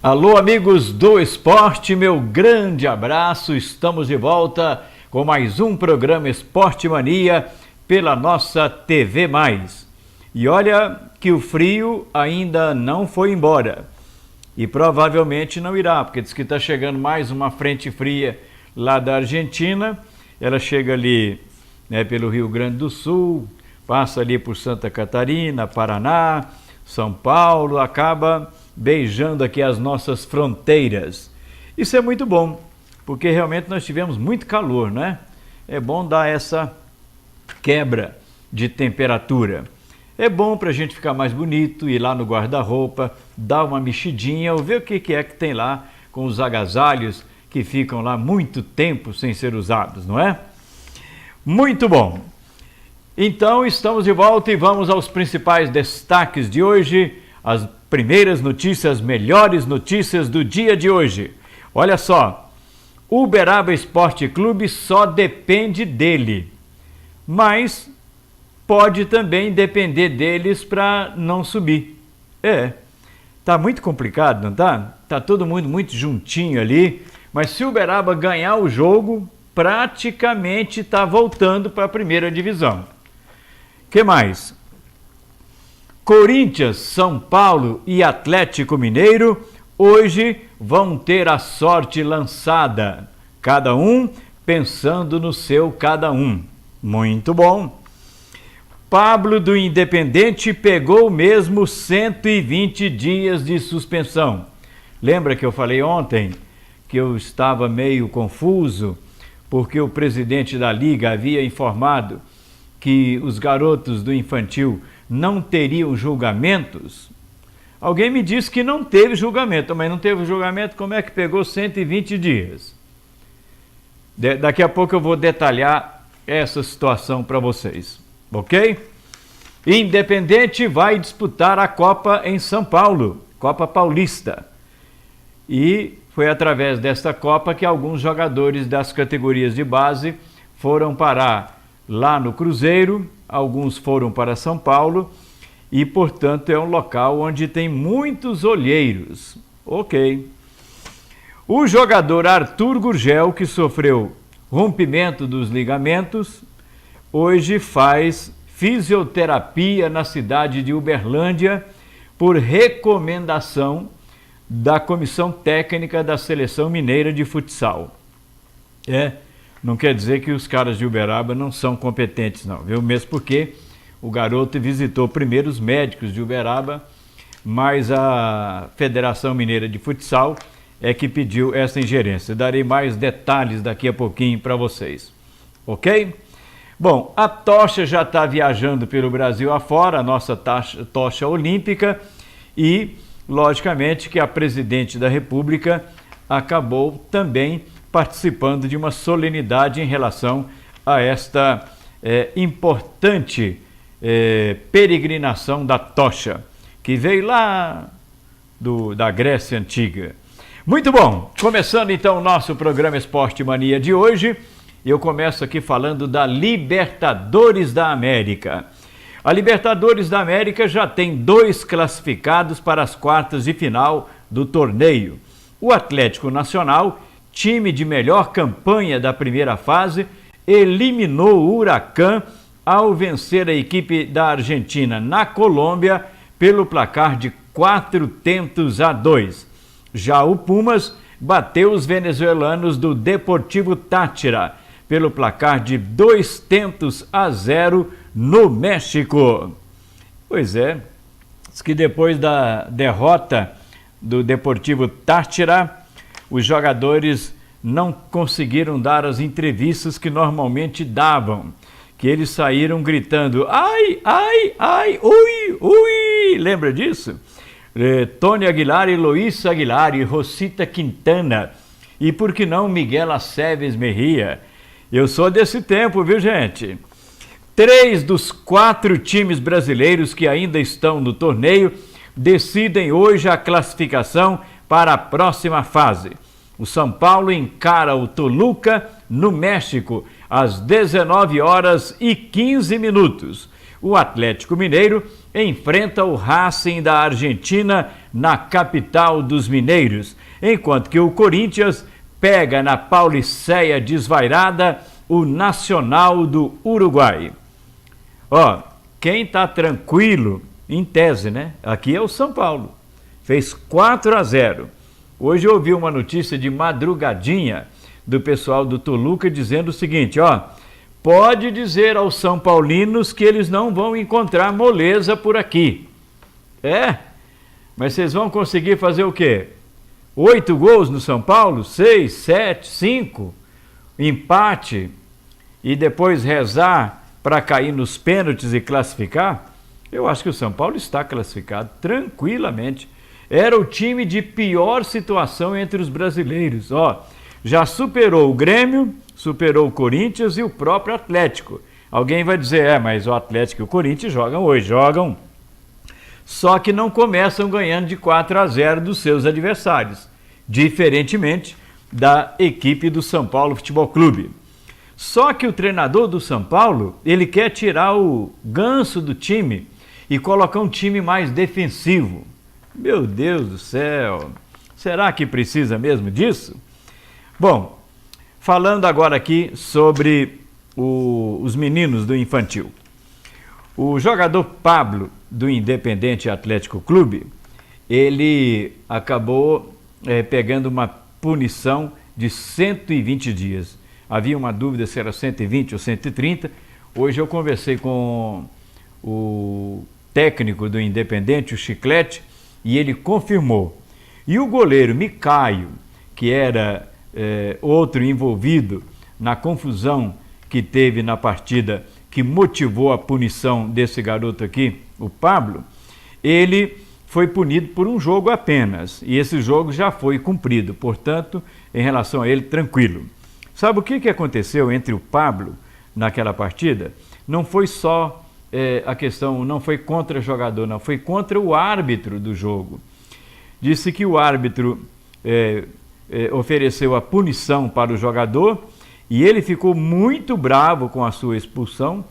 Alô, amigos do esporte, meu grande abraço. Estamos de volta com mais um programa Esporte Mania pela nossa TV+. E olha que o frio ainda não foi embora. E provavelmente não irá, porque diz que está chegando mais uma frente fria lá da Argentina. Ela chega ali, né, pelo Rio Grande do Sul, passa ali por Santa Catarina, Paraná, São Paulo, acaba beijando aqui as nossas fronteiras. Isso é muito bom, porque realmente nós tivemos muito calor, né? É bom dar essa quebra de temperatura. É bom para a gente ficar mais bonito, ir lá no guarda-roupa, dar uma mexidinha, ou ver o que é que tem lá com os agasalhos que ficam lá muito tempo sem ser usados, não é? Muito bom! Então, estamos de volta e vamos aos principais destaques de hoje, as primeiras notícias, melhores notícias do dia de hoje. Olha só, o Uberaba Esporte Clube só depende dele, mas pode também depender deles para não subir. Tá muito complicado, não tá? Tá todo mundo muito juntinho ali, mas se o Uberaba ganhar o jogo, praticamente está voltando para a primeira divisão. Que mais? Corinthians, São Paulo e Atlético Mineiro hoje vão ter a sorte lançada, cada um pensando no seu cada um. Muito bom. Pablo do Independente pegou mesmo 120 dias de suspensão. Lembra que eu falei ontem que eu estava meio confuso porque o presidente da Liga havia informado que os garotos do infantil não teriam julgamentos? Alguém me disse que não teve julgamento, mas não teve julgamento, como é que pegou 120 dias? Daqui a pouco eu vou detalhar essa situação para vocês, ok? Independente vai disputar a Copa em São Paulo, Copa Paulista. E foi através desta Copa que alguns jogadores das categorias de base foram parar lá no Cruzeiro, alguns foram para São Paulo e, portanto, é um local onde tem muitos olheiros. Ok. O jogador Arthur Gurgel, que sofreu rompimento dos ligamentos, hoje faz fisioterapia na cidade de Uberlândia por recomendação da Comissão Técnica da Seleção Mineira de Futsal. Não quer dizer que os caras de Uberaba não são competentes, não, viu? Mesmo porque o garoto visitou primeiro os médicos de Uberaba, mas a Federação Mineira de Futsal é que pediu essa ingerência. Darei mais detalhes daqui a pouquinho para vocês, ok? Bom, a tocha já está viajando pelo Brasil afora, a nossa tocha olímpica, e, logicamente, que a presidente da República acabou também participando de uma solenidade em relação a esta importante peregrinação da tocha, que veio lá da Grécia Antiga. Muito bom, começando então o nosso programa Esporte Mania de hoje, eu começo aqui falando da Libertadores da América. A Libertadores da América já tem 2 classificados para as quartas de final do torneio. O Atlético Nacional, time de melhor campanha da primeira fase, eliminou o Huracán ao vencer a equipe da Argentina na Colômbia pelo placar de 4-2. Já o Pumas bateu os venezuelanos do Deportivo Táchira pelo placar de 2-0 no México. Pois é, diz que depois da derrota do Deportivo Táchira, os jogadores não conseguiram dar as entrevistas que normalmente davam, que eles saíram gritando, ai, ai, ai, ui, ui, lembra disso? Tony Aguilar e Luiz Aguilar e Rosita Quintana, e por que não Miguel Aceves Mejia? Eu sou desse tempo, viu, gente? 3 dos 4 times brasileiros que ainda estão no torneio decidem hoje a classificação para a próxima fase. O São Paulo encara o Toluca no México às 19h15. O Atlético Mineiro enfrenta o Racing da Argentina na capital dos mineiros, enquanto que o Corinthians pega na Pauliceia desvairada o Nacional do Uruguai. Ó, quem tá tranquilo, em tese, né? Aqui é o São Paulo. Fez 4-0. Hoje eu ouvi uma notícia de madrugadinha do pessoal do Toluca dizendo o seguinte, ó, pode dizer aos São Paulinos que eles não vão encontrar moleza por aqui. É? Mas vocês vão conseguir fazer o quê? 8 gols no São Paulo? 6, 7, 5? Empate? E depois rezar para cair nos pênaltis e classificar? Eu acho que o São Paulo está classificado tranquilamente. Era o time de pior situação entre os brasileiros. Ó, já superou o Grêmio, superou o Corinthians e o próprio Atlético. Alguém vai dizer, mas o Atlético e o Corinthians jogam hoje, jogam. Só que não começam ganhando de 4-0 dos seus adversários, diferentemente da equipe do São Paulo Futebol Clube. Só que o treinador do São Paulo, ele quer tirar o ganso do time e colocar um time mais defensivo. Meu Deus do céu, será que precisa mesmo disso? Bom, falando agora aqui sobre os meninos do infantil. O jogador Pablo, do Independente Atlético Clube, ele acabou pegando uma punição de 120 dias. Havia uma dúvida se era 120 ou 130. Hoje eu conversei com o técnico do Independente, o Chiclete, e ele confirmou. E o goleiro Micaio, que era outro envolvido na confusão que teve na partida que motivou a punição desse garoto aqui, o Pablo, ele foi punido por um jogo apenas, e esse jogo já foi cumprido, portanto, em relação a ele, tranquilo. Sabe o que aconteceu entre o Pablo naquela partida? Não foi só a questão, não foi contra o jogador, não, foi contra o árbitro do jogo. Disse que o árbitro ofereceu a punição para o jogador e ele ficou muito bravo com a sua expulsão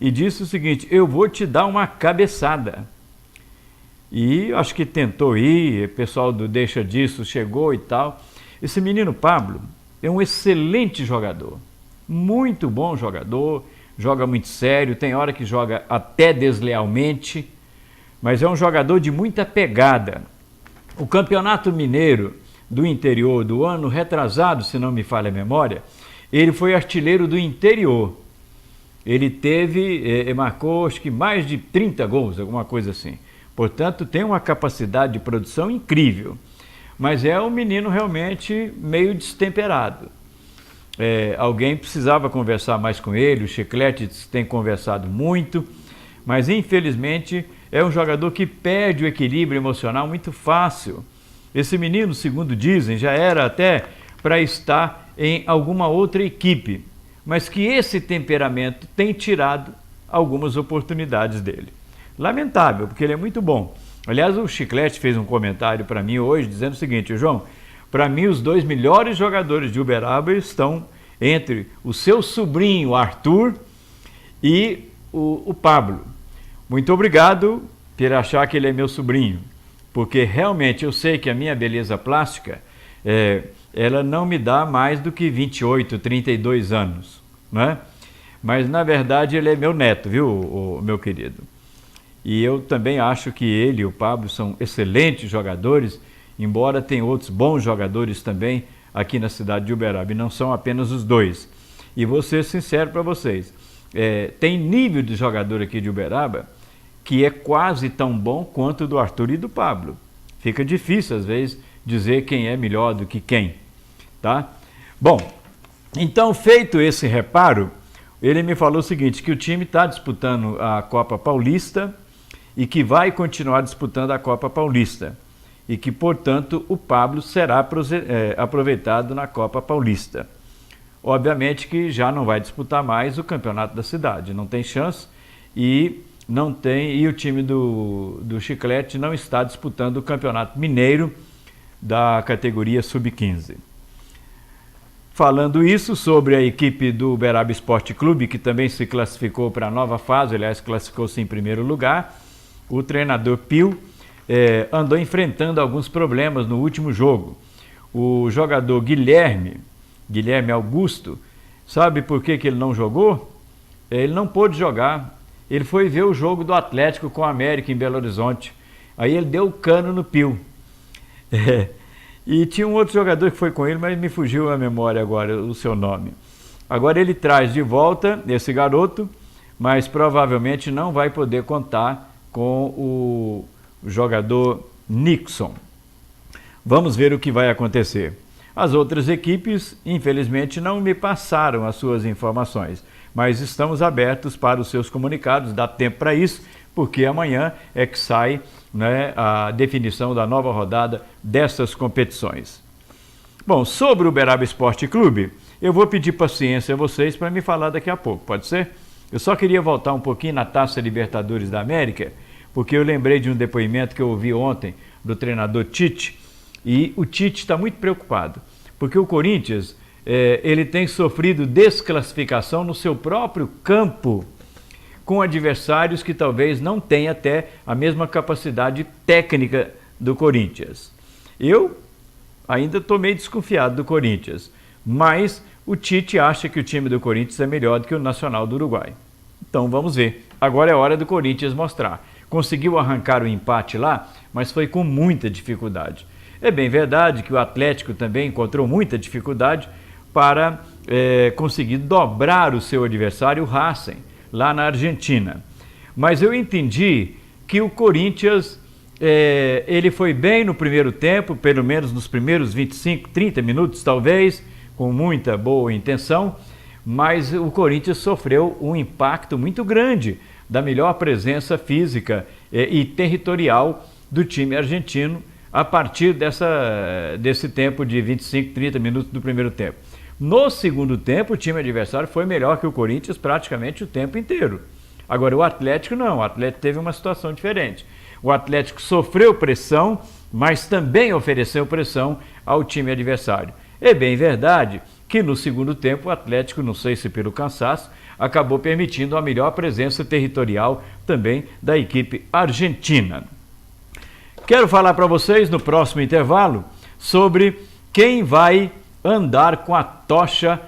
e disse o seguinte, eu vou te dar uma cabeçada. E acho que tentou ir, o pessoal do Deixa Disso chegou e tal. Esse menino Pablo é um excelente jogador, muito bom jogador, joga muito sério, tem hora que joga até deslealmente, mas é um jogador de muita pegada. O Campeonato Mineiro do interior do ano retrasado, se não me falha a memória, ele foi artilheiro do interior. Ele marcou acho que mais de 30 gols, alguma coisa assim. Portanto, tem uma capacidade de produção incrível. Mas é um menino realmente meio destemperado. Alguém precisava conversar mais com ele, o Chiclete tem conversado muito, mas infelizmente é um jogador que perde o equilíbrio emocional muito fácil. Esse menino, segundo dizem, já era até para estar em alguma outra equipe, mas que esse temperamento tem tirado algumas oportunidades dele. Lamentável, porque ele é muito bom. Aliás, o Chiclete fez um comentário para mim hoje dizendo o seguinte, João, para mim os 2 melhores jogadores de Uberaba estão entre o seu sobrinho Arthur e o Pablo. Muito obrigado por achar que ele é meu sobrinho, porque realmente eu sei que a minha beleza plástica, ela não me dá mais do que 28, 32 anos, né? Mas na verdade ele é meu neto, viu, meu querido? E eu também acho que ele e o Pablo são excelentes jogadores, embora tenha outros bons jogadores também aqui na cidade de Uberaba, e não são apenas os dois. E vou ser sincero para vocês, tem nível de jogador aqui de Uberaba que é quase tão bom quanto o do Arthur e do Pablo. Fica difícil, às vezes, dizer quem é melhor do que quem, tá? Bom, então, feito esse reparo, ele me falou o seguinte, que o time está disputando a Copa Paulista e que vai continuar disputando a Copa Paulista e que, portanto, o Pablo será aproveitado na Copa Paulista. Obviamente que já não vai disputar mais o campeonato da cidade, não tem chance e o time do Chiclete não está disputando o campeonato mineiro da categoria sub-15. Falando isso sobre a equipe do Uberaba Esporte Clube, que também se classificou para a nova fase, aliás, classificou-se em primeiro lugar, o treinador Pio andou enfrentando alguns problemas no último jogo. O jogador Guilherme Augusto, sabe por que ele não jogou? Ele não pôde jogar. Ele foi ver o jogo do Atlético com o América em Belo Horizonte. Aí ele deu o cano no Pio. E tinha um outro jogador que foi com ele, mas me fugiu a memória agora, o seu nome. Agora ele traz de volta esse garoto, mas provavelmente não vai poder contar com o jogador Nixon. Vamos ver o que vai acontecer. As outras equipes, infelizmente, não me passaram as suas informações, mas estamos abertos para os seus comunicados, dá tempo para isso, porque amanhã é que sai, né, a definição da nova rodada dessas competições. Bom, sobre o Uberaba Esporte Clube, eu vou pedir paciência a vocês para me falar daqui a pouco, pode ser? Eu só queria voltar um pouquinho na Taça Libertadores da América, porque eu lembrei de um depoimento que eu ouvi ontem do treinador Tite, e o Tite está muito preocupado, porque o Corinthians ele tem sofrido desclassificação no seu próprio campo, com adversários que talvez não tenham até a mesma capacidade técnica do Corinthians. Eu ainda estou meio desconfiado do Corinthians, mas o Tite acha que o time do Corinthians é melhor do que o Nacional do Uruguai. Então vamos ver. Agora é hora do Corinthians mostrar. Conseguiu arrancar o empate lá, mas foi com muita dificuldade. É bem verdade que o Atlético também encontrou muita dificuldade para conseguir dobrar o seu adversário, o Racing, lá na Argentina. Mas eu entendi que o Corinthians ele foi bem no primeiro tempo, pelo menos nos primeiros 25, 30 minutos talvez, com muita boa intenção, mas o Corinthians sofreu um impacto muito grande da melhor presença física e territorial do time argentino a partir desse tempo de 25, 30 minutos do primeiro tempo. No segundo tempo, o time adversário foi melhor que o Corinthians praticamente o tempo inteiro. Agora, o Atlético não, o Atlético teve uma situação diferente. O Atlético sofreu pressão, mas também ofereceu pressão ao time adversário. É bem verdade que no segundo tempo o Atlético, não sei se pelo cansaço, acabou permitindo a melhor presença territorial também da equipe argentina. Quero falar para vocês no próximo intervalo sobre quem vai andar com a tocha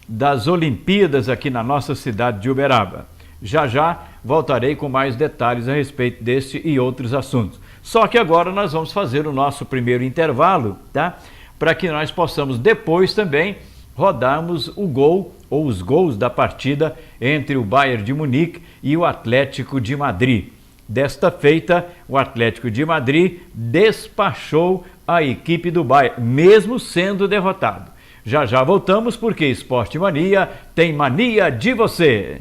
das Olimpíadas aqui na nossa cidade de Uberaba. Já já voltarei com mais detalhes a respeito deste e outros assuntos. Só que agora nós vamos fazer o nosso primeiro intervalo, tá? Para que nós possamos depois também rodarmos o gol ou os gols da partida entre o Bayern de Munique e o Atlético de Madrid. Desta feita, o Atlético de Madrid despachou a equipe do Bayern, mesmo sendo derrotado. Já já voltamos porque Esporte Mania tem mania de você.